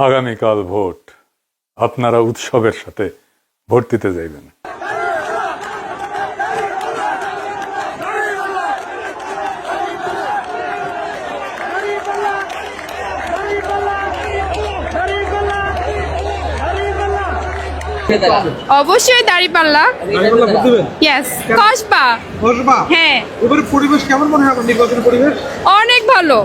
আগামীকাল ভোট, আপনারা উৎসবের সাথে ভোট দিতে যাইবেন। অবশ্যই দাঁড়িপাল্লা। ইয়েস, কসবা। হ্যাঁ, এবারে পরিবেশ কেমন মনে হয় আপনার নির্বাচনের পরিবেশ? অনেক ভালো।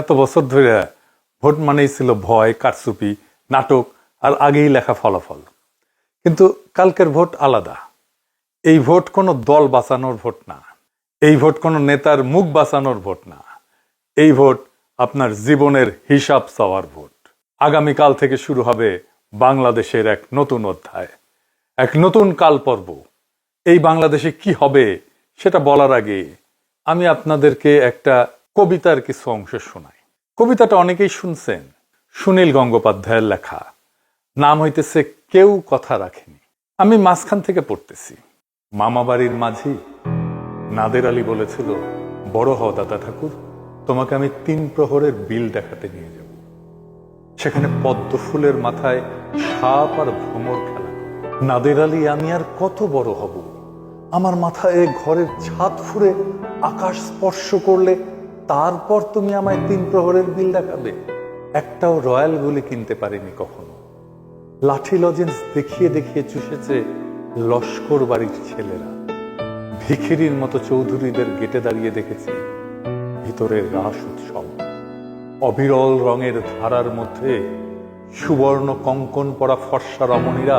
এত বছর ধরে ভোট মানেই ছিল ভয়, কারচুপি, নাটক আর আগেই লেখা ফলাফল। কিন্তু কালকের ভোট আলাদা। এই ভোট কোনো দল বাঁচানোর ভোট না, এই ভোট কোনো নেতার মুখ বাঁচানোর ভোট না, এই ভোট আপনার জীবনের হিসাব চাওয়ার ভোট। আগামীকাল থেকে শুরু হবে বাংলাদেশের এক নতুন অধ্যায়, এক নতুন কাল পর্ব। এই বাংলাদেশে কি হবে সেটা বলার আগে আমি আপনাদেরকে একটা কবিতার কিছু অংশ শোনাই। কবিতাটা অনেকেই শুনছেন, সুনীল গঙ্গোপাধ্যায়ের লেখা। নাম হইতেছে কেউ কথা রাখেনি। আমি মাঝখান থেকে পড়তেছি। মামাবাড়ির মাঝি নাদের আলী বলেছিল, বড় হও দাদা ঠাকুর, তোমাকে আমি 3 প্রহরের বিল দেখাতে নিয়ে যাব। সেখানে পদ্ম ফুলের মাথায় সাপ আর ভ্রমর খেলা। নাদের আলী, আমি আর কত বড় হব? আমার মাথায় ঘরের ছাদ ফুঁড়ে আকাশ স্পর্শ করলে তারপর তুমি আমায় 3 প্রহরের বিল দেখাবে? একটাও রয়্যাল গুলি কিনতে পারিনি কখনো। লাঠি লজেন্স দেখিয়ে দেখিয়ে চুষেছে লস্কর বাড়ির ছেলেরা। ভিখিরির মতো চৌধুরীদের গেটে দাঁড়িয়ে দেখেছি ভিতরের রাস উৎসব। অবিরল রঙের ধারার মধ্যে সুবর্ণ কঙ্কন পরা ফর্সা রমণীরা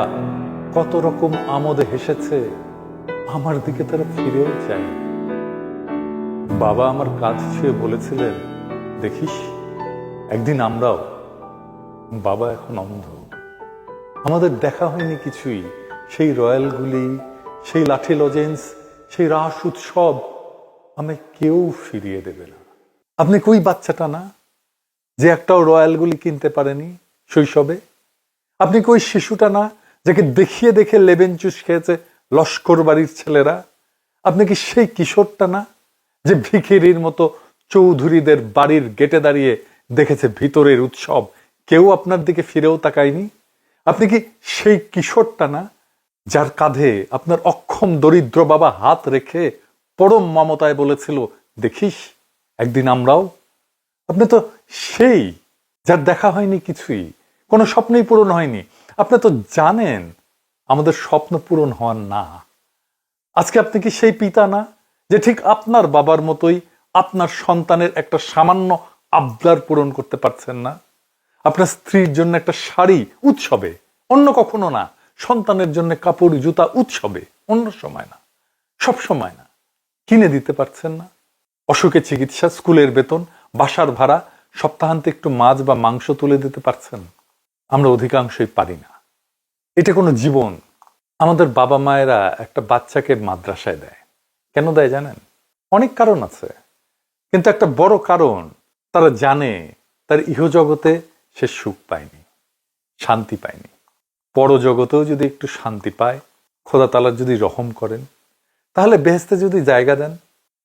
কত রকম আমোদে হেসেছে। আমার দিকে তারা ফিরেও চায়। বাবা আমার কাঁধ ছুঁয়ে বলেছিলেন, দেখিস একদিন আমরাও। বাবা এখন অন্ধ, আমাদের দেখা হয়নি কিছুই। সেই রয়্যালগুলি, সেই লাঠি লজেন্স, সেই রাস উৎসব আমায় কেউ ফিরিয়ে দেবে না। আপনি কই বাচ্চাটা না যে একটাও রয়্যালগুলি কিনতে পারেনি শৈশবে? আপনি কই শিশুটা না যাকে দেখিয়ে দেখে লেবেন চুষ খেয়েছে লস্কর বাড়ির ছেলেরা? আপনি কি সেই কিশোরটা না যে ভিখিরির মতো চৌধুরীদের বাড়ির গেটে দাঁড়িয়ে দেখেছে ভিতরের উৎসব, কেউ আপনার দিকে ফিরেও তাকায়নি? আপনি কি সেই কিশোরটা না যার কাঁধে আপনার অক্ষম দরিদ্র বাবা হাত রেখে পরম মমতায় বলেছিল, দেখিস একদিন আমরাও? আপনি তো সেই যার দেখা হয়নি কিছুই, কোনো স্বপ্নই পূরণ হয়নি। আপনি তো জানেন আমাদের স্বপ্ন পূরণ হওয়ার না। আজকে আপনি কি সেই পিতা না যে ঠিক আপনার বাবার মতোই আপনার সন্তানের একটা সামান্য আবদার পূরণ করতে পারছেন না? আপনার স্ত্রীর জন্য একটা শাড়ি উৎসবে, অন্য কখনো না। সন্তানের জন্য কাপড় জুতা উৎসবে, অন্য সময় না, সব সময় না, কিনে দিতে পারছেন না। অসুখে চিকিৎসা, স্কুলের বেতন, বাসার ভাড়া, সপ্তাহান্তে একটু মাছ বা মাংস তুলে দিতে পারছেন? আমরা অধিকাংশই পারি না। এটা কোনো জীবন। আমাদের বাবা মায়েরা একটা বাচ্চাকে মাদ্রাসায় দেয়, কেন দেয় জানেন? অনেক কারণ আছে, কিন্তু একটা বড় কারণ, তারা জানে তার ইহজগতে সে সুখ পায়নি, শান্তি পায়নি। পরজগতেও যদি একটু শান্তি পায়, খোদা তাআলা যদি রহম করেন, তাহলে বেহেশতে যদি জায়গা দেন।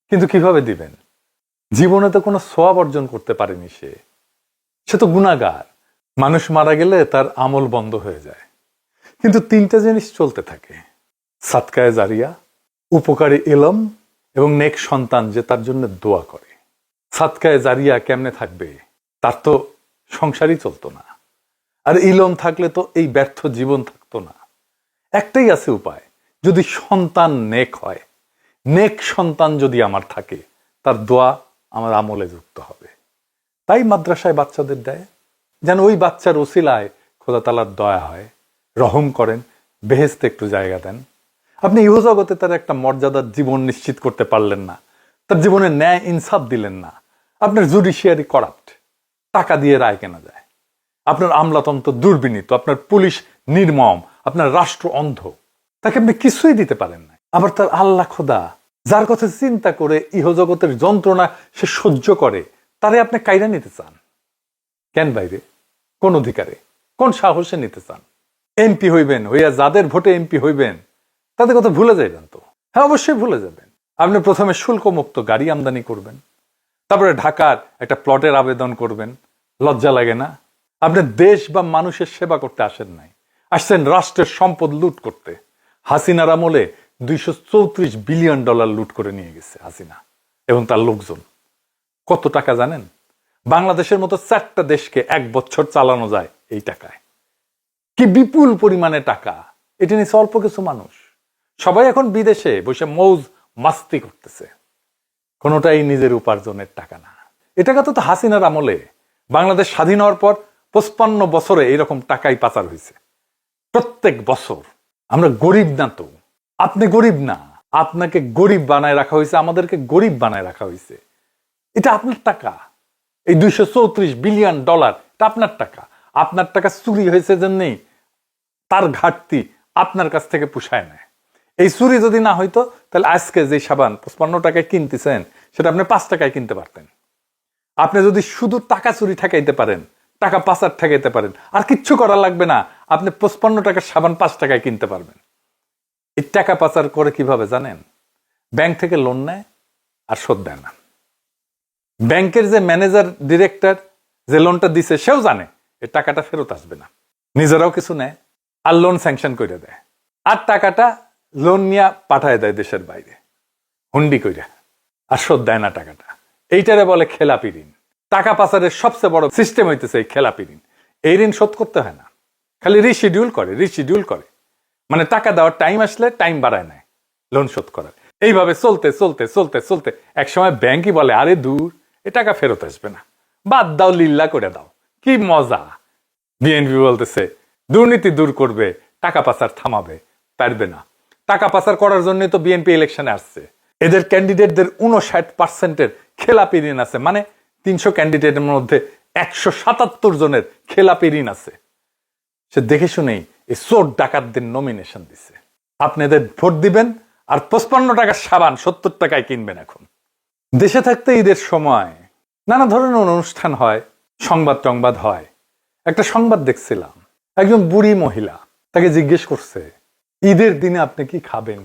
কিন্তু কিভাবে দিবেন? জীবনে তো কোনো সওয়াব অর্জন করতে পারেনি সে তো গুনাহগার। মানুষ মারা গেলে তার আমল বন্ধ হয়ে যায়, কিন্তু 3টা জিনিস চলতে থাকে: সাদকায়ে জারিয়া, উপকারী ইলম এবং নেক সন্তান যে তার জন্য দোয়া করে। সাদকায়ে জারিয়া কেমনে থাকবে? তার তো সংসারই চলতো না। আর ইলম থাকলে তো এই ব্যর্থ জীবন থাকতো না। একটাই আছে উপায়, যদি সন্তান নেক হয়, নেক সন্তান যদি আমার থাকে, তার দোয়া আমার আমলে যুক্ত হবে। তাই মাদ্রাসায় বাচ্চাদের দেয়, যেন ওই বাচ্চার ওসিলায় খোদা তাআলার দয়া হয়, রহম করেন, বেহেশতে একটু জায়গা দেন। আপনি ইহজগতে তার একটা মর্যাদার জীবন নিশ্চিত করতে পারলেন না, তার জীবনে ন্যায় ইনসাফ দিলেন না। আপনার জুডিশিয়ারি করাপ্ট, টাকা দিয়ে রায় কেনা যায়, আপনার আমলাতন্ত্র দুর্বিনীত, আপনার পুলিশ নির্মম, আপনার রাষ্ট্র অন্ধ, তাকে আপনি কিছুই দিতে পারেন না। আবার তার আল্লাহ খোদা, যার কথা চিন্তা করে ইহজগতের যন্ত্রণা সে সহ্য করে, তারে আপনি কায়রা নিতে চান কেন? বাইরে কোন অধিকারে, কোন সাহসে নিতে চান? এমপি হইবেন, হইয়া যাদের ভোটে এমপি হইবেন তাদের কথা ভুলে যাইবেন তো? হ্যাঁ, অবশ্যই ভুলে যাবেন। আপনি প্রথমে শুল্কমুক্ত গাড়ি আমদানি করবেন, তারপরে ঢাকার একটা প্লটের আবেদন করবেন। লজ্জা লাগে না? আপনি দেশ বা মানুষের সেবা করতে আসেন নাই, আসছেন রাষ্ট্রের সম্পদ লুট করতে। হাসিনার আমলে $234 বিলিয়ন লুট করে নিয়ে গেছে হাসিনা এবং তার লোকজন। কত টাকা জানেন? বাংলাদেশের মতো 4টা দেশকে 1 বছর চালানো যায় এই টাকায়। কি বিপুল পরিমাণে টাকা! এটা নিয়ে অল্প কিছু মানুষ, সবাই এখন বিদেশে বসে মৌজ মাস্তি করতেছে। কোনোটাই নিজের উপার্জনের টাকা না। এ টাকা তো হাসিনার আমলে, বাংলাদেশ স্বাধীন হওয়ার পর 55 বছরে এইরকম টাকাই পাচার হয়েছে প্রত্যেক বছর। আমরা গরিব না তো? আপনি গরিব না, আপনাকে গরিব বানায় রাখা হয়েছে, আমাদেরকে গরিব বানায় রাখা হয়েছে। এটা আপনার টাকা। এই $234 বিলিয়ন এটা আপনার টাকা। আপনার টাকা চুরি হয়েছে জন্যই তার ঘাটতি আপনার কাছ থেকে পুষায় নেয়। এই চুরি যদি না হইতো, তাহলে আজকে যে সাবান 55 টাকায় কিনতেছেন সেটা আপনি 5 টাকায় কিনতে পারতেন। আপনি যদি শুধু টাকা চুরি ঠেকাইতে পারেন, টাকা পাচার ঠেকাইতে পারেন, আর কিচ্ছু করা লাগবে না, আপনি 55 টাকার সাবান 5 টাকায় কিনতে পারবেন। এই টাকা পাচার করে কিভাবে জানেন? ব্যাংক থেকে লোন নেয় আর শোধ দেয় না। ব্যাংকের যে ম্যানেজার ডিরেক্টর যে লোনটা দিছে সেও জানে এই টাকাটা ফেরত আসবে না, নিজেরাও কিছু নেয় আর লোন স্যাংশন করে দেয়, আর টাকাটা লোন নিয়ে পাঠায় দেয় দেশের বাইরে হুন্ডি কইরা, আর শোধ দেয় না টাকাটা। এইটারে বলে খেলাপি ঋণ। টাকা পাচারের সবচেয়ে বড় সিস্টেম হইতেছে এই খেলাপি ঋণ। এই ঋণ শোধ করতে হয় না, খালি রিশিডিউল করে, মানে টাকা দেওয়ার টাইম আসলে টাইম বাড়ায় নেয় লোন শোধ করার। এইভাবে চলতে চলতে চলতে চলতে একসময় ব্যাংকই বলে, আরে দূর, এ টাকা ফেরত আসবে না, বাদ দাও, লিল্লা করে দাও। কি মজা! বিএনপি বলতেছে দুর্নীতি দূর করবে, টাকা পাচার থামাবে, পারবে না। টাকা পাচার করার জন্য তো বিএনপি ইলেকশনে আসছে। এদের ক্যান্ডিডেটদের 59% খেলাপি ঋণ আছে, মানে 300 ক্যান্ডিডেটের মধ্যে 177 জনের খেলাপি ঋণ আছে। সে দেখে শুনেই এই চোর ডাকাতদের নমিনেশন দিছে। আপনি এদের ভোট দিবেন আর 55 টাকার সাবান 70 টাকায় কিনবেন। এখন দেশে থাকতে ঈদের সময় নানা ধরনের অনুষ্ঠান হয়, সংবাদ হয়। একটা সংবাদ দেখছিলাম, একজন বুড়ি মহিলা, তাকে জিজ্ঞেস করছে ঈদের দিনে আপনি কি খাবেন?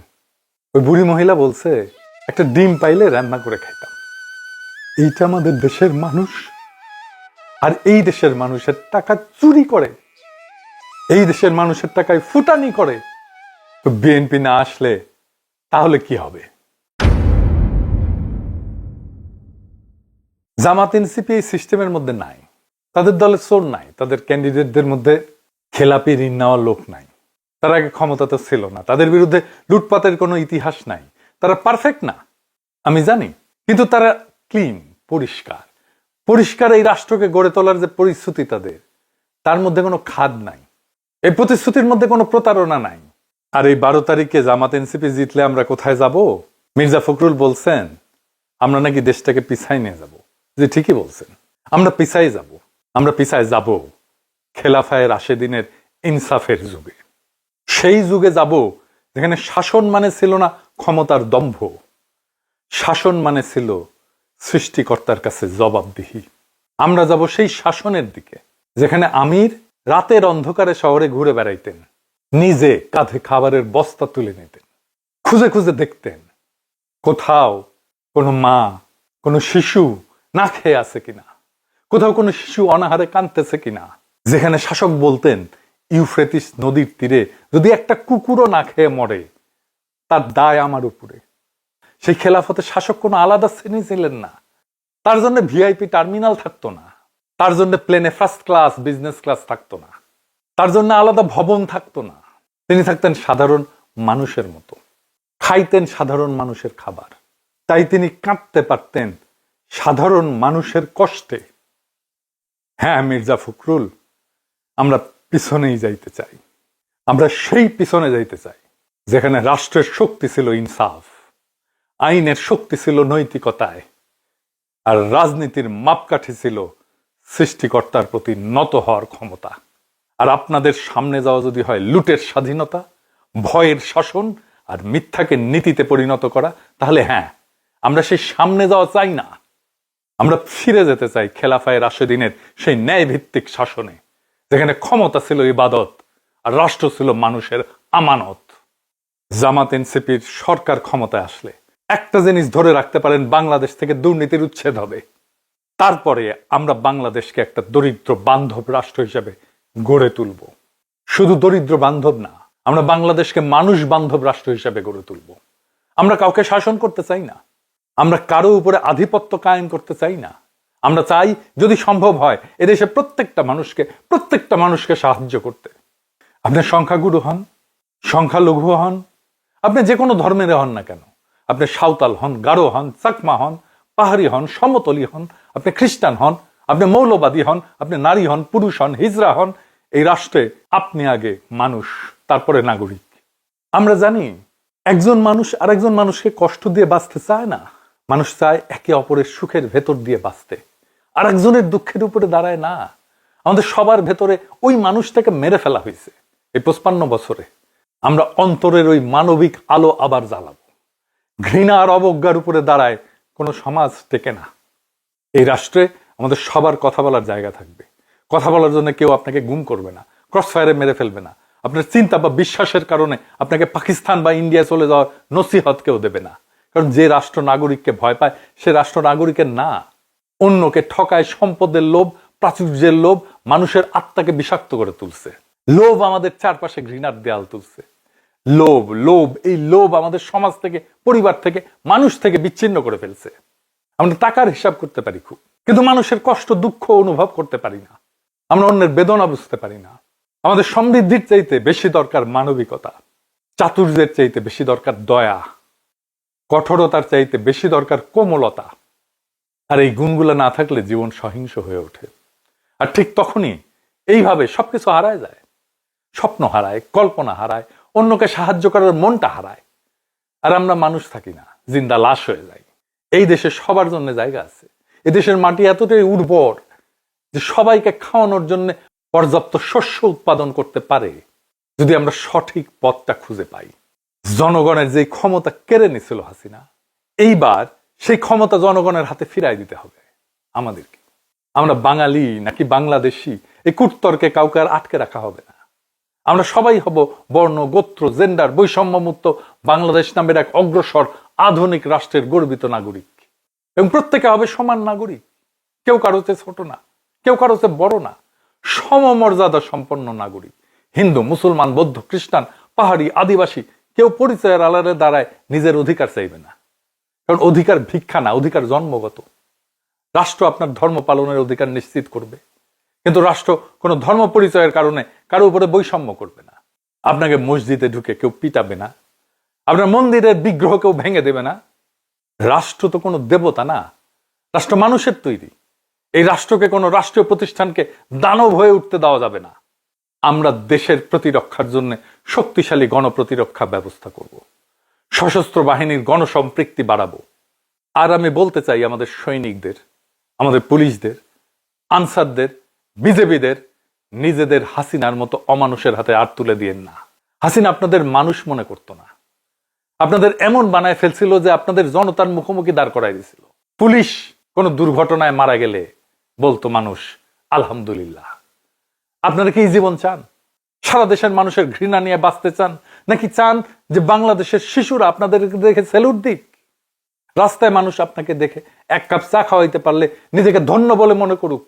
ওই বুড়ি মহিলা বলছে, একটা ডিম পাইলে রান্না করে খাইতাম। এইটা আমাদের দেশের মানুষ, আর এই দেশের মানুষের টাকা চুরি করে, এই দেশের মানুষের টাকায় ফুটানি করে। তো বিএনপি না আসলে তাহলে কি হবে? জামাত এনসিপি এই সিস্টেমের মধ্যে নাই, তাদের দলে চোর নাই, তাদের ক্যান্ডিডেটদের মধ্যে খেলাপি ঋণ নেওয়ার লোক নাই। তারা আগে ক্ষমতা তো ছিল না, তাদের বিরুদ্ধে লুটপাতের কোনো ইতিহাস নাই, তারা পারফেক্ট না আমি জানি, কিন্তু তারা ক্লিন, পরিষ্কার এই রাষ্ট্রকে গড়ে তোলার যে পরিস্থিতি তাদের, তার মধ্যে কোনো খাদ নাই, এই প্রতিশ্রুতির মধ্যে কোনো প্রতারণা নাই। আর এই 12 তারিখে জামাত এনসিপি জিতলে আমরা কোথায় যাব? মির্জা ফখরুল বলছেন আমরা নাকি দেশটাকে পিছাই নিয়ে যাব। যে ঠিকই বলছেন, আমরা পিছায় যাব খেলাফায়ে রাশেদিনের ইনসাফের যুগে। সেই যুগে যাব যেখানে শাসন মানে ছিল না ক্ষমতার দম্ভ, শাসন মানে ছিল সৃষ্টিকর্তার কাছে জবাবদিহি। আমরা যাব সেই শাসনের দিকে যেখানে আমির রাতের অন্ধকারে শহরে ঘুরে বেড়াইতেন, নিজে কাঁধে খাবারের বস্তা তুলে নিতেন, খুঁজে খুঁজে দেখতেন কোথাও কোনো মা, কোনো শিশু না খেয়ে আছে কিনা, কোথাও কোনো শিশু অনাহারে কাঁদতেছে কিনা। যেখানে শাসক বলতেন ইউফ্রেটিস নদীর তীরে যদি একটা কুকুরও না খেয়ে মরে তার দায় আমার উপরে। সেই খেলাফতে শাসক কোনো আলাদা শ্রেণী ছিলেন না, তার জন্য ভিআইপি টার্মিনাল থাকতো না, তার জন্য প্লেনে ফার্স্ট ক্লাস বিজনেস ক্লাস থাকতো না, তার জন্য আলাদা ভবন থাকতো না, তিনি থাকতেন সাধারণ মানুষের মতো, খাইতেন সাধারণ মানুষের খাবার, তাই তিনি কাঁদতে পারতেন সাধারণ মানুষের কষ্টে। হ্যাঁ মির্জা ফখরুল, আমরা পিছনেই যাইতে চাই, আমরা সেই পিছনে যাইতে চাই যেখানে রাষ্ট্রের শক্তি ছিল ইনসাফ, আইনের শক্তি ছিল নৈতিকতায়, আর রাজনীতির মাপকাঠি ছিল সৃষ্টিকর্তার প্রতি নত হওয়ার ক্ষমতা। আর আপনাদের সামনে যাওয়া যদি হয় লুটের স্বাধীনতা, ভয়ের শাসন আর মিথ্যাকে নীতিতে পরিণত করা, তাহলে হ্যাঁ, আমরা সেই সামনে যাওয়া চাই না। আমরা ফিরে যেতে চাই খেলাফায়ে রাশেদিনের সেই ন্যায় ভিত্তিক শাসনে, যেখানে ক্ষমতা ছিল ইবাদত আর রাষ্ট্র ছিল মানুষের আমানত। জামাত এনসিপির সরকার ক্ষমতায় আসলে একটা জিনিস ধরে রাখতে পারেন, বাংলাদেশ থেকে দুর্নীতির উচ্ছেদ হবে। তারপরে আমরা বাংলাদেশকে একটা দরিদ্র বান্ধব রাষ্ট্র হিসেবে গড়ে তুলব। শুধু দরিদ্র বান্ধব না, আমরা বাংলাদেশকে মানুষ বান্ধব রাষ্ট্র হিসেবে গড়ে তুলব। আমরা কাউকে শাসন করতে চাই না, আমরা কারো উপরে আধিপত্য কায়েম করতে চাই না। আমরা চাই যদি সম্ভব হয় এদেশে প্রত্যেকটা মানুষকে সাহায্য করতে। আপনি সংখ্যাগুরু হন, সংখ্যালঘু হন, আপনি যে কোনো ধর্মের হন না কেন, আপনি সাঁওতাল হন, গারো হন, চাকমা হন, পাহাড়ি হন, সমতলি হন, আপনি খ্রিস্টান হন, আপনি মৌলবাদী হন, আপনি নারী হন, পুরুষ হন, হিজড়া হন, এই রাষ্ট্রে আপনি আগে মানুষ, তারপরে নাগরিক। আমরা জানি একজন মানুষ আরেকজন মানুষকে কষ্ট দিয়ে বাঁচতে চায় না। মানুষ চায় একে অপরের সুখের ভেতর দিয়ে বাঁচতে, আর একজনের দুঃখের উপরে দাঁড়ায় না। আমাদের সবার ভেতরে ওই মানুষটাকে মেরে ফেলা হয়েছে। এই 55 বছরে আমরা অন্তরের ওই মানবিক আলো আবার জ্বালাবো। ঘৃণা আর অবজ্ঞার উপরে দাঁড়ায় কোনো সমাজ টেকে না। এই রাষ্ট্রে আমাদের সবার কথা বলার জায়গা থাকবে। কথা বলার জন্য কেউ আপনাকে গুম করবে না, ক্রস ফায়ারে মেরে ফেলবে না। আপনার চিন্তা বা বিশ্বাসের কারণে আপনাকে পাকিস্তান বা ইন্ডিয়া চলে যাওয়ার নসিহত কেউ দেবে না। কারণ যে রাষ্ট্র নাগরিককে ভয় পায় সে রাষ্ট্র নাগরিকের না। অন্যকে ঠকায়, সম্পদের লোভ, প্রাচুর্যের লোভ মানুষের আত্মাকে বিষাক্ত করে তুলছে। লোভ আমাদের চারপাশে ঘৃণার দেয়াল তুলছে। লোভ লোভ এই লোভ আমাদের সমাজ থেকে, পরিবার থেকে, মানুষ থেকে বিচ্ছিন্ন করে ফেলছে। আমরা টাকার হিসাব করতে পারি খুব, কিন্তু মানুষের কষ্ট দুঃখ অনুভব করতে পারি না। আমরা অন্যের বেদনা বুঝতে পারি না। আমাদের সমৃদ্ধির চাইতে বেশি দরকার মানবিকতা, চাতুর্যের চাইতে বেশি দরকার দয়া, কঠোরতার চাইতে বেশি দরকার কোমলতা। আর এই গুণগুলো না থাকলে জীবন সহিংস হয়ে ওঠে। আর ঠিক তখনই এইভাবে সবকিছু হারায় যায়। স্বপ্ন হারায়, কল্পনা হারায়, অন্যকে সাহায্য করার মনটা হারায়। আর আমরা মানুষ থাকি না, জিন্দা লাশ হয়ে যাই। এই দেশে সবার জন্য জায়গা আছে। এদেশের মাটি এতটাই উর্বর যে সবাইকে খাওয়ানোর জন্য পর্যাপ্ত শস্য উৎপাদন করতে পারে, যদি আমরা সঠিক পথটা খুঁজে পাই। জনগণের যে ক্ষমতা কেড়ে নিছিল হাসিনা, এইবার সেই ক্ষমতা জনগণের হাতে ফিরাই দিতে হবে আমাদেরকে। আমরা বাঙালি নাকি বাংলাদেশি এই কুটতর্কে কাউকে আর আটকে রাখা হবে না। আমরা সবাই হব বর্ণ, গোত্র, জেন্ডার বৈষম্যমুক্ত বাংলাদেশ নামের এক অগ্রসর আধুনিক রাষ্ট্রের গর্বিত নাগরিক, এবং প্রত্যেকে হবে সমান নাগরিক। কেউ কারো চেয়ে ছোট না, কেউ কারো চেয়ে বড় না, সমমর্যাদা সম্পন্ন নাগরিক। হিন্দু, মুসলমান, বৌদ্ধ, খ্রিস্টান, পাহাড়ি, আদিবাসী কেউ পরিচয়ের আড়ালে দাঁড়ায় নিজের অধিকার চাইবে না। কারণ অধিকার ভিক্ষা না, অধিকার জন্মগত। রাষ্ট্র আপনার ধর্ম পালনের অধিকার নিশ্চিত করবে, কিন্তু রাষ্ট্র কোনো ধর্ম পরিচয়ের কারণে কারো উপরে বৈষম্য করবে না। আপনাকে মসজিদে ঢুকে কেউ পিটাবে না, আপনার মন্দিরের বিগ্রহ কেউ ভেঙে দেবে না। রাষ্ট্র তো কোনো দেবতা না, রাষ্ট্র মানুষের তৈরি। এই রাষ্ট্রকে কোনো রাষ্ট্রীয় প্রতিষ্ঠানকে দানব হয়ে উঠতে দেওয়া যাবে না। আমরা দেশের প্রতিরক্ষার জন্য শক্তিশালী গণপ্রতিরক্ষা ব্যবস্থা করব, সশস্ত্র বাহিনীর গণসম্পৃক্তি বাড়াবো। আর আমি বলতে চাই আমাদের সৈনিকদের, আমাদের পুলিশদের, আনসারদের, বিজেপিদের, নিজেদের হাসিনার মতো অমানুষের হাতে আর তুলে দিয়েন না। হাসিনা আপনাদের মানুষ মনে করতো না, আপনাদের এমন বানায় ফেলছিল যে আপনাদের জনতার মুখোমুখি দাঁড় করাই দিছিল। পুলিশ কোনো দুর্ঘটনায় মারা গেলে বলতো মানুষ আলহামদুলিল্লাহ। আপনারা কি এই জীবন চান? সারা দেশের মানুষের ঘৃণা নিয়ে বাঁচতে চান, নাকি চান যে বাংলাদেশের শিশুরা আপনাদের দেখে স্যালুট দিক? রাস্তায় মানুষ আপনাকে দেখে এক কাপ চা খাওয়াইতে পারলে নিজেকে ধন্য বলে মনে করুক।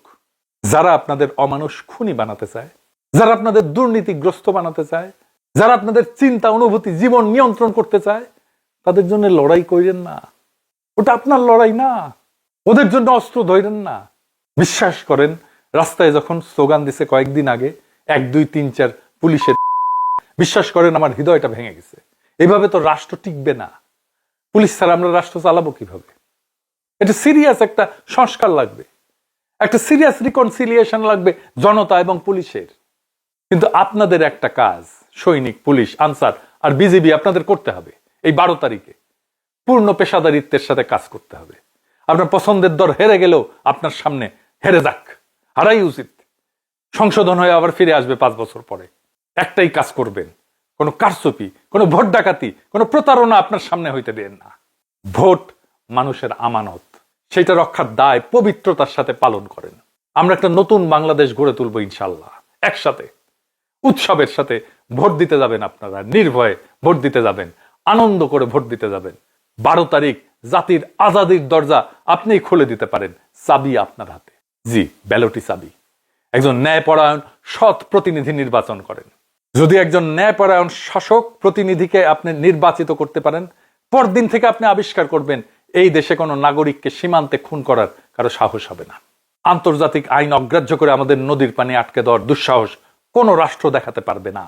যারা আপনাদের অমানুষ খুনি বানাতে চায়, যারা আপনাদের দুর্নীতিগ্রস্ত বানাতে চায়, যারা আপনাদের চিন্তা, অনুভূতি, জীবন নিয়ন্ত্রণ করতে চায়, তাদের জন্য লড়াই করেন না। ওটা আপনার লড়াই না। ওদের জন্য অস্ত্র ধরেন না। বিশ্বাস করেন, রাস্তায় যখন স্লোগান দিছে কয়েকদিন আগে 1, 2, 3, 4 পুলিশের বিশ্বাস করেন আমার হৃদয়টা ভেঙে গেছে। এইভাবে তো রাষ্ট্র টিকবে না। পুলিশ ছাড়া আমরা রাষ্ট্র চালাবো কিভাবে? এটা সিরিয়াস একটা সংস্কার লাগবে, একটা সিরিয়াস রিকনসিলিয়েশন লাগবে জনতা এবং পুলিশের। কিন্তু আপনাদের একটা কাজ, সৈনিক, পুলিশ, আনসার আর বিজিবি আপনাদের করতে হবে এই 12 তারিখে পূর্ণ পেশাদারিত্বের সাথে কাজ করতে হবে। আপনার পছন্দের দল হেরে গেলেও আপনার সামনে হেরে যাক, হারাই উচিত। সংশোধন হয়ে আবার ফিরে আসবে 5 বছর পরে। একটাই কাজ করবেন, কোনো কারচুপি, কোনো ভোট ডাকাতি, কোনো প্রতারণা আপনার সামনে হইতে দেন না। ভোট মানুষের আমানত, সেটা রক্ষার দায় পবিত্রতার সাথে পালন করেন। আমরা একটা নতুন বাংলাদেশ গড়ে তুলবো ইনশাল্লাহ। একসাথে উৎসবের সাথে ভোট দিতে যাবেন, আপনারা নির্ভয়ে ভোট দিতে যাবেন, আনন্দ করে ভোট দিতে যাবেন। 12 তারিখ জাতির আজাদির দরজা আপনিই খুলে দিতে পারেন, চাবি আপনার হাতে। জি, ব্যালটই চাবি। একজন ন্যায়পরায়ণ সৎ প্রতিনিধি নির্বাচন করেন। যদি একজন ন্যায়পরায়ণ শাসক প্রতিনিধিকে আপনি নির্বাচিত করতে পারেন, পরদিন থেকে আপনি আবিষ্কার করবেন এই দেশে কোনো নাগরিককে সীমান্তে খুন করার কারো সাহস হবে না। আন্তর্জাতিক আইন অগ্রাহ্য করে আমাদের নদীর পানি আটকে দেওয়ার দুঃসাহস কোনো রাষ্ট্র দেখাতে পারবে না।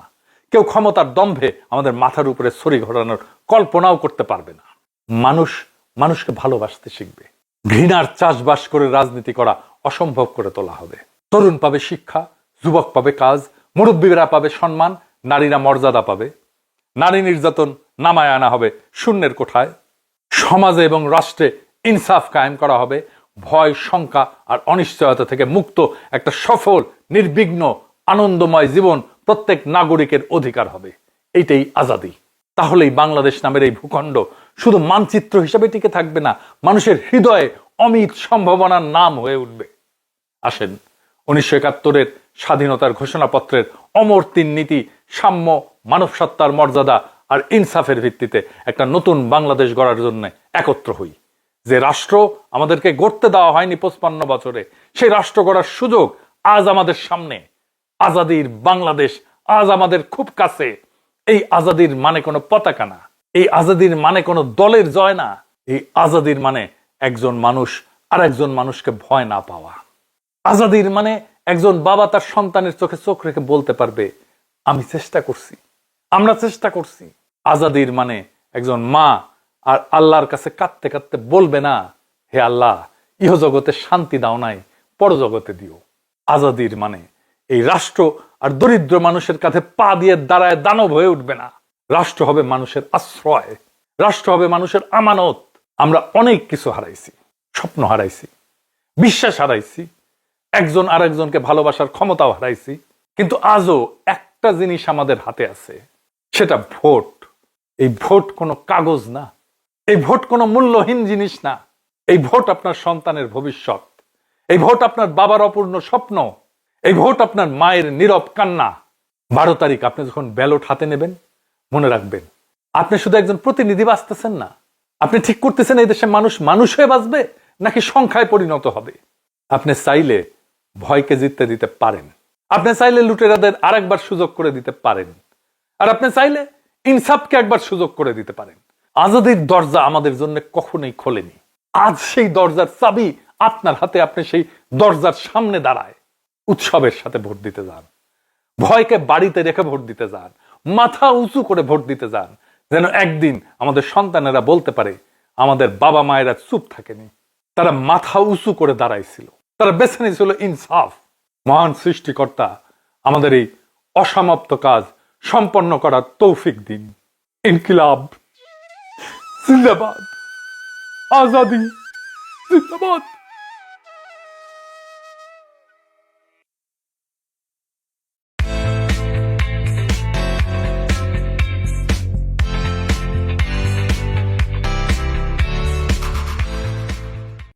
কেউ ক্ষমতার দম্ভে আমাদের মাথার উপরে ছড়ি ঘোরানোর কল্পনাও করতে পারবে না। মানুষ মানুষকে ভালোবাসতে শিখবে। ঘৃণার চাষবাস করে রাজনীতি করা অসম্ভব করে তোলা হবে। তরুণ পাবে শিক্ষা, যুবক পাবে কাজ, মুরব্বীরা পাবে সম্মান, নারীরা মর্যাদা পাবে। নারী নির্যাতন নামায় আনা হবে শূন্যের কোঠায়। সমাজে এবং রাষ্ট্রে ইনসাফ কায়েম করা হবে। ভয়, শঙ্কা আর অনিশ্চয়তা থেকে মুক্ত একটা সফল, নির্বিঘ্ন, আনন্দময় জীবন প্রত্যেক নাগরিকের অধিকার হবে। এইটাই আজাদি। তাহলেই বাংলাদেশ নামের এই ভূখণ্ড শুধু মানচিত্র হিসেবে টিকে থাকবে না, মানুষের হৃদয়ে অমিত সম্ভাবনার নাম হয়ে উঠবে। আসেন 1971-এর স্বাধীনতার ঘোষণাপত্রের অমর 3 নীতি, সাম্য, মানব সত্তার মর্যাদা আর ইনসাফের ভিত্তিতে একটা নতুন বাংলাদেশ গড়ার জন্য একত্র হই। যে রাষ্ট্র আমাদেরকে গড়তে দেওয়া হয়নি 55 বছরে, সেই রাষ্ট্র গড়ার সুযোগ আজ আমাদের সামনে। আজাদির বাংলাদেশ আজ আমাদের খুব কাছে। এই আজাদির মানে কোনো পতাকা না, এই আজাদির মানে কোনো দলের জয় না। এই আজাদির মানে একজন মানুষ আর একজন মানুষকে ভয় না পাওয়া। আজাদির মানে একজন বাবা তার সন্তানের চোখে চোখ রেখে বলতে পারবে, আমি চেষ্টা করছি, আমরা চেষ্টা করছি। আজাদির মানে একজন মা আর আল্লাহর কাছে কাঁদতে কাঁদতে বলবে না, হে আল্লাহ, ইহজগতে শান্তি দাও নাই, পরজগতে দিও। আজাদির মানে এই রাষ্ট্র আর দরিদ্র মানুষের কাছে পা দিয়ে দাঁড়ায় দানব হয়ে উঠবে না। রাষ্ট্র হবে মানুষের আশ্রয়, রাষ্ট্র হবে মানুষের আমানত। আমরা অনেক কিছু হারাইছি, স্বপ্ন হারাইছি, বিশ্বাস হারাইছি, একজন আর একজনকে ভালোবাসার ক্ষমতাও হারাইছি। কিন্তু আজও একটা জিনিস আমাদের হাতে আছে, সেটা ভোট। এই ভোট কোনো কাগজ না, এই ভোট কোনো মূল্যহীন জিনিস না। এই ভোট আপনার সন্তানের ভবিষ্যৎ, এই ভোট আপনার বাবার অপূর্ণ স্বপ্ন, এই ভোট আপনার মায়ের নীরব কান্না। 12 তারিখ আপনি যখন ব্যালট হাতে নেবেন, মনে রাখবেন আপনি শুধু একজন প্রতিনিধি বাঁচতেছেন না, আপনি ঠিক করতেছেন এই দেশে মানুষ মানুষ হয়ে বাঁচবে নাকি সংখ্যায় পরিণত হবে। আপনি চাইলে ভয়কে জিততে দিতে পারেন, আপনি চাইলে লুটেরাদের আরেকবার সুযোগ করে দিতে পারেন, আর আপনি চাইলে ইনসাফকে একবার সুযোগ করে দিতে পারেন। আজাদির দরজা আমাদের জন্য কখনোই খোলেনি। আজ সেই দরজার চাবি আপনার হাতে। আপনি সেই দরজার সামনে দাঁড়ায় উৎসবের সাথে ভোট দিতে যান, ভয়কে বাড়িতে রেখে ভোট দিতে যান, মাথা উঁচু করে ভোট দিতে যান, যেন একদিন আমাদের সন্তানেরা বলতে পারে আমাদের বাবা মায়েরা চুপ থাকেনি, তারা মাথা উঁচু করে দাঁড়াইছিল, তারা বেছে নিয়েছিল ইনসাফ। মহান সৃষ্টিকর্তা আমাদের এই অসমাপ্ত কাজ সম্পন্ন করার তৌফিক দিন। ইনকিলাব জিন্দাবাদ, আজাদি জিন্দাবাদ।